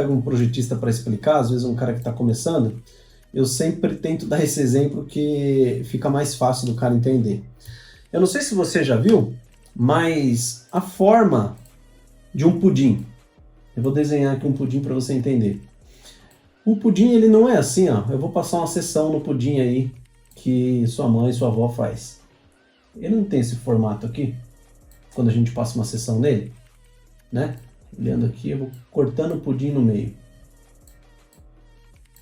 pego um projetista para explicar, às vezes um cara que está começando, eu sempre tento dar esse exemplo que fica mais fácil do cara entender. Eu não sei se você já viu, mas a forma de um pudim. Eu vou desenhar aqui um pudim para você entender. O pudim, ele não é assim, ó. Eu vou passar uma seção no pudim aí que sua mãe e sua avó faz. Ele não tem esse formato aqui, quando a gente passa uma seção nele, né? Olhando aqui, eu vou cortando o pudim no meio.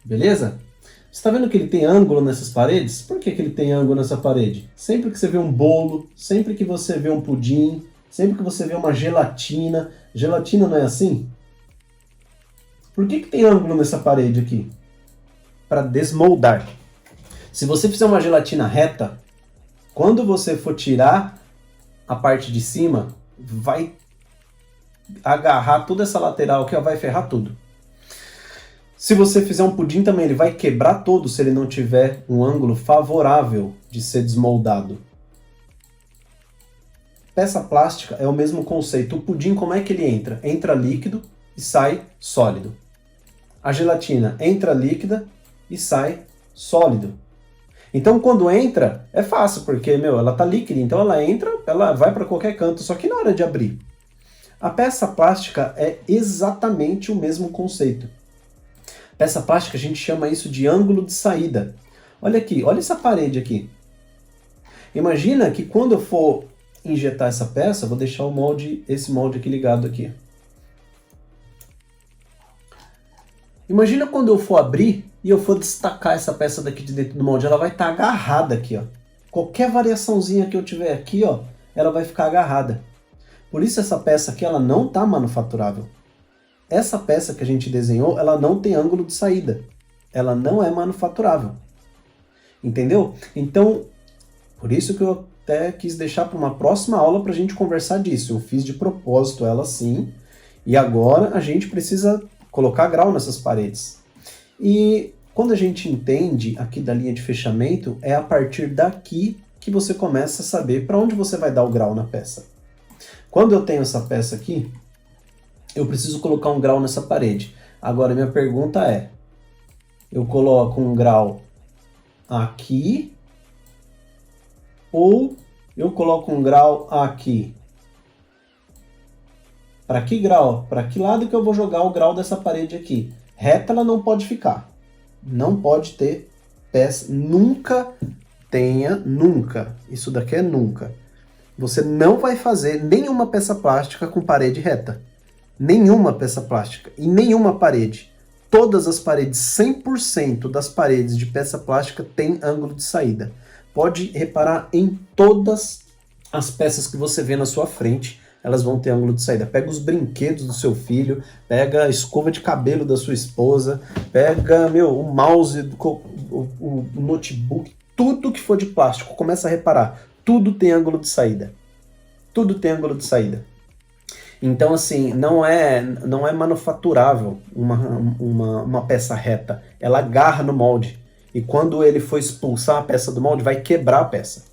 Beleza? Você está vendo que ele tem ângulo nessas paredes? Por que ele tem ângulo nessa parede? Sempre que você vê um bolo, sempre que você vê um pudim, sempre que você vê uma gelatina, gelatina não é assim? Por que tem ângulo nessa parede aqui? Para desmoldar. Se você fizer uma gelatina reta, quando você for tirar a parte de cima, vai agarrar toda essa lateral aqui, ó, vai ferrar tudo. Se você fizer um pudim também, ele vai quebrar todo se ele não tiver um ângulo favorável de ser desmoldado. Peça plástica é o mesmo conceito. O pudim, como é que ele entra? Entra líquido e sai sólido. A gelatina entra líquida e sai sólido. Então, quando entra, é fácil, porque, ela tá líquida, então ela entra, ela vai para qualquer canto, só que na hora de abrir. A peça plástica é exatamente o mesmo conceito. Peça plástica, a gente chama isso de ângulo de saída. Olha aqui, olha essa parede aqui. Imagina que quando eu for injetar essa peça, vou deixar esse molde aqui ligado aqui. Imagina quando eu for abrir e eu for destacar essa peça daqui de dentro do molde, ela vai estar agarrada aqui, ó. Qualquer variaçãozinha que eu tiver aqui, ó, ela vai ficar agarrada. Por isso essa peça aqui, ela não está manufaturável. Essa peça que a gente desenhou, ela não tem ângulo de saída. Ela não é manufaturável. Entendeu? Então, por isso que eu até quis deixar para uma próxima aula para a gente conversar disso. Eu fiz de propósito ela assim, e agora a gente precisa colocar grau nessas paredes. E quando a gente entende aqui da linha de fechamento, é a partir daqui que você começa a saber para onde você vai dar o grau na peça. Quando eu tenho essa peça aqui, eu preciso colocar um grau nessa parede. Agora, minha pergunta é, eu coloco um grau aqui ou eu coloco um grau aqui? Para que grau? Para que lado que eu vou jogar o grau dessa parede aqui? Reta ela não pode ficar. Não pode ter peça. Nunca tenha, nunca. Isso daqui é nunca. Você não vai fazer nenhuma peça plástica com parede reta. Nenhuma peça plástica. E nenhuma parede. Todas as paredes, 100% das paredes de peça plástica tem ângulo de saída. Pode reparar em todas as peças que você vê na sua frente, elas vão ter ângulo de saída. Pega os brinquedos do seu filho, pega a escova de cabelo da sua esposa, pega, o mouse, o notebook, tudo que for de plástico, começa a reparar. Tudo tem ângulo de saída. Tudo tem ângulo de saída. Então, assim, não é manufaturável uma peça reta. Ela agarra no molde. E quando ele for expulsar a peça do molde, vai quebrar a peça.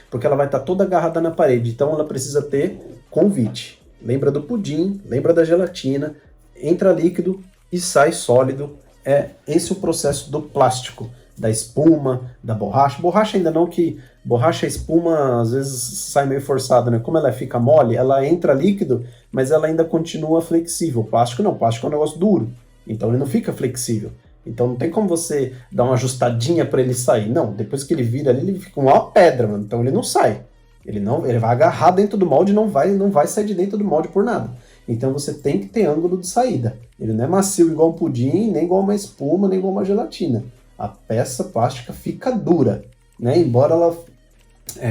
Porque ela vai estar toda agarrada na parede. Então, ela precisa ter convite. Lembra do pudim, lembra da gelatina. Entra líquido e sai sólido. É esse o processo do plástico. Da espuma, da borracha. Borracha ainda não, que borracha e espuma às vezes sai meio forçado, né? Como ela fica mole, ela entra líquido, mas ela ainda continua flexível. Plástico não, plástico é um negócio duro, então ele não fica flexível. Então não tem como você dar uma ajustadinha para ele sair. Não, depois que ele vira ali, ele fica uma pedra, mano. Então ele não sai. Ele vai agarrar dentro do molde e não vai sair de dentro do molde por nada. Então você tem que ter ângulo de saída. Ele não é macio igual um pudim, nem igual uma espuma, nem igual uma gelatina. A peça plástica fica dura, né? Embora ela,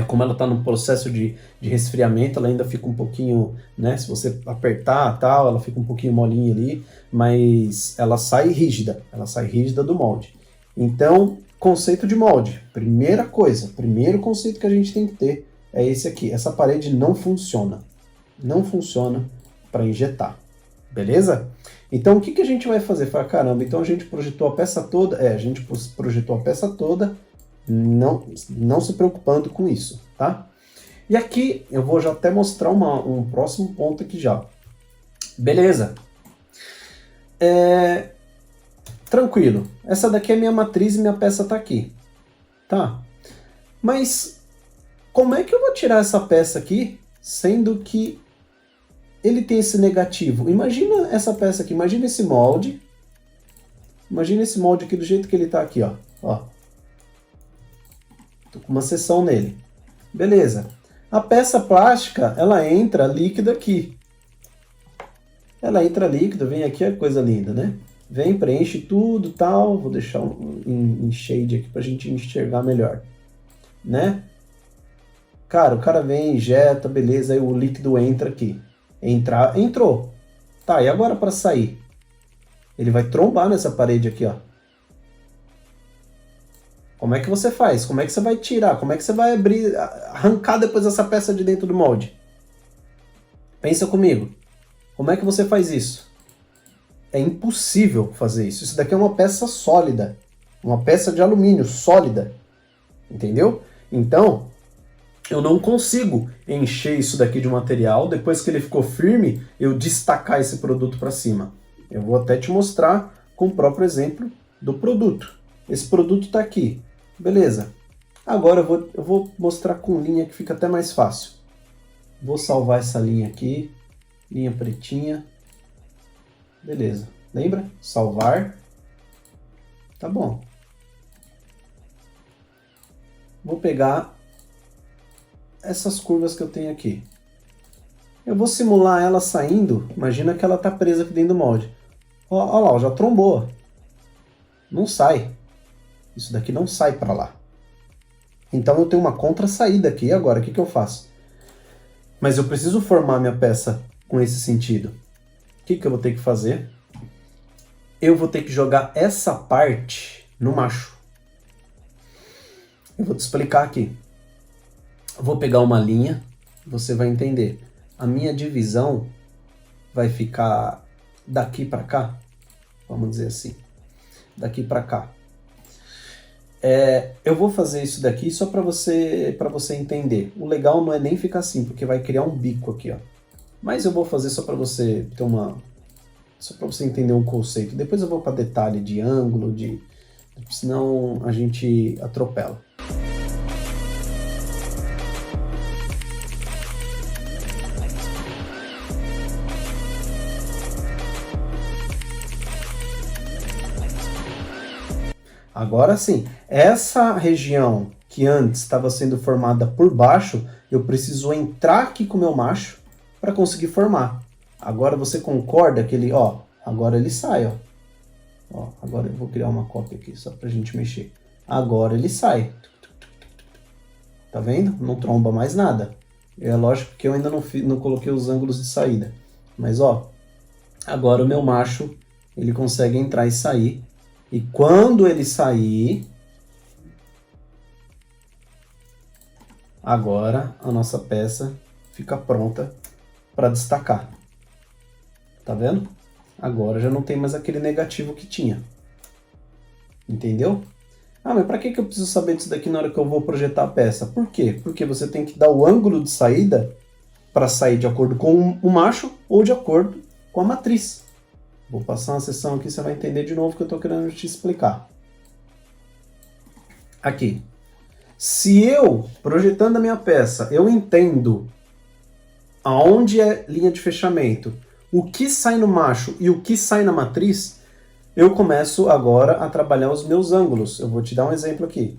como ela está no processo de resfriamento, ela ainda fica um pouquinho, né? Se você apertar tal, ela fica um pouquinho molinha ali, mas ela sai rígida do molde. Então, conceito de molde, primeira coisa, primeiro conceito que a gente tem que ter é esse aqui. Essa parede não funciona para injetar, beleza? Então, o que a gente vai fazer? Fala, caramba, então a gente projetou a peça toda, não se preocupando com isso, tá? E aqui, eu vou já até mostrar um próximo ponto aqui já. Beleza. Tranquilo. Essa daqui é minha matriz e minha peça está aqui. Tá? Mas como é que eu vou tirar essa peça aqui, sendo que ele tem esse negativo? Imagina essa peça aqui, imagina esse molde. Imagina esse molde aqui do jeito que ele está aqui, ó. Tô com uma seção nele. Beleza. A peça plástica, ela entra líquida aqui. Ela entra líquida, vem aqui, a coisa linda, né? Vem, preenche tudo, tal. Vou deixar em shade aqui pra gente enxergar melhor, né? Cara, o cara vem, injeta, beleza, aí o líquido entra aqui. Entrou. Tá, e agora para sair? Ele vai trombar nessa parede aqui, ó. Como é que você faz? Como é que você vai tirar? Como é que você vai abrir, arrancar depois essa peça de dentro do molde? Pensa comigo. Como é que você faz isso? É impossível fazer isso. Isso daqui é uma peça sólida. Uma peça de alumínio sólida. Entendeu? Então, eu não consigo encher isso daqui de material. Depois que ele ficou firme, eu destacar esse produto para cima. Eu vou até te mostrar com o próprio exemplo do produto. Esse produto está aqui. Beleza. Agora eu vou mostrar com linha que fica até mais fácil. Vou salvar essa linha aqui. Linha pretinha. Beleza. Lembra? Salvar. Tá bom. Vou pegar essas curvas que eu tenho aqui. Eu vou simular ela saindo. Imagina que ela está presa aqui dentro do molde. Olha lá, já trombou. Não sai. Isso daqui não sai para lá. Então eu tenho uma contra-saída aqui. E agora, o que eu faço? Mas eu preciso formar minha peça com esse sentido. O que eu vou ter que fazer? Eu vou ter que jogar essa parte no macho. Eu vou te explicar aqui. Eu vou pegar uma linha, você vai entender. A minha divisão vai ficar daqui para cá, vamos dizer assim. Daqui para cá. Eu vou fazer isso daqui só para você entender. O legal não é nem ficar assim, porque vai criar um bico aqui, ó. Mas eu vou fazer só para você ter só para você entender um conceito. Depois eu vou para detalhe de ângulo, senão a gente atropela. Agora sim, essa região que antes estava sendo formada por baixo, eu preciso entrar aqui com o meu macho para conseguir formar. Agora você concorda que ele, ó, agora ele sai, ó. Agora eu vou criar uma cópia aqui só para a gente mexer. Agora ele sai. Tá vendo? Não tromba mais nada. É lógico que eu ainda não coloquei os ângulos de saída. Mas ó, agora o meu macho ele consegue entrar e sair. E quando ele sair, agora a nossa peça fica pronta para destacar. Tá vendo? Agora já não tem mais aquele negativo que tinha. Entendeu? Ah, mas para que eu preciso saber disso daqui na hora que eu vou projetar a peça? Por quê? Porque você tem que dar o ângulo de saída para sair de acordo com o macho ou de acordo com a matriz. Vou passar uma seção aqui, você vai entender de novo o que eu estou querendo te explicar. Aqui. Se eu, projetando a minha peça, eu entendo aonde é linha de fechamento, o que sai no macho e o que sai na matriz, eu começo agora a trabalhar os meus ângulos. Eu vou te dar um exemplo aqui.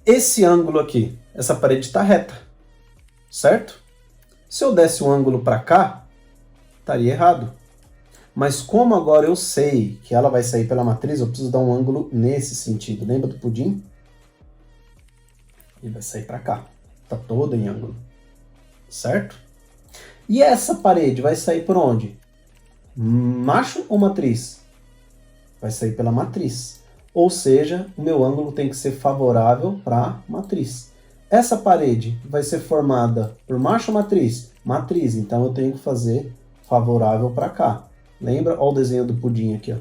Esse ângulo aqui, essa parede está reta, certo? Se eu desse o ângulo para cá, estaria errado. Mas como agora eu sei que ela vai sair pela matriz, eu preciso dar um ângulo nesse sentido. Lembra do pudim? Ele vai sair para cá. Tá todo em ângulo. Certo? E essa parede vai sair por onde? Macho ou matriz? Vai sair pela matriz. Ou seja, o meu ângulo tem que ser favorável para a matriz. Essa parede vai ser formada por macho ou matriz? Matriz. Então eu tenho que fazer favorável para cá. Lembra? Olha o desenho do pudim aqui, ó.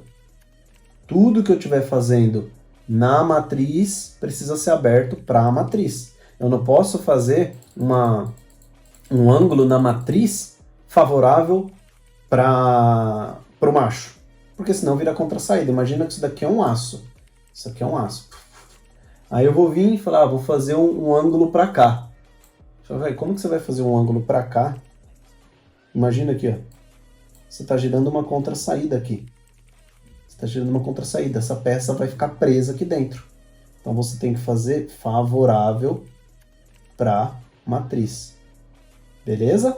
Tudo que eu estiver fazendo na matriz precisa ser aberto para a matriz. Eu não posso fazer um ângulo na matriz favorável para o macho. porque senão vira contrasaída. Imagina que isso daqui é um aço. Isso aqui é um aço. Aí eu vou vir e falar, vou fazer um ângulo para cá. Como que você vai fazer um ângulo para cá? Imagina aqui, ó. Você está girando uma contrasaída aqui. Você está girando uma contrasaída. Essa peça vai ficar presa aqui dentro. Então você tem que fazer favorável para matriz. Beleza?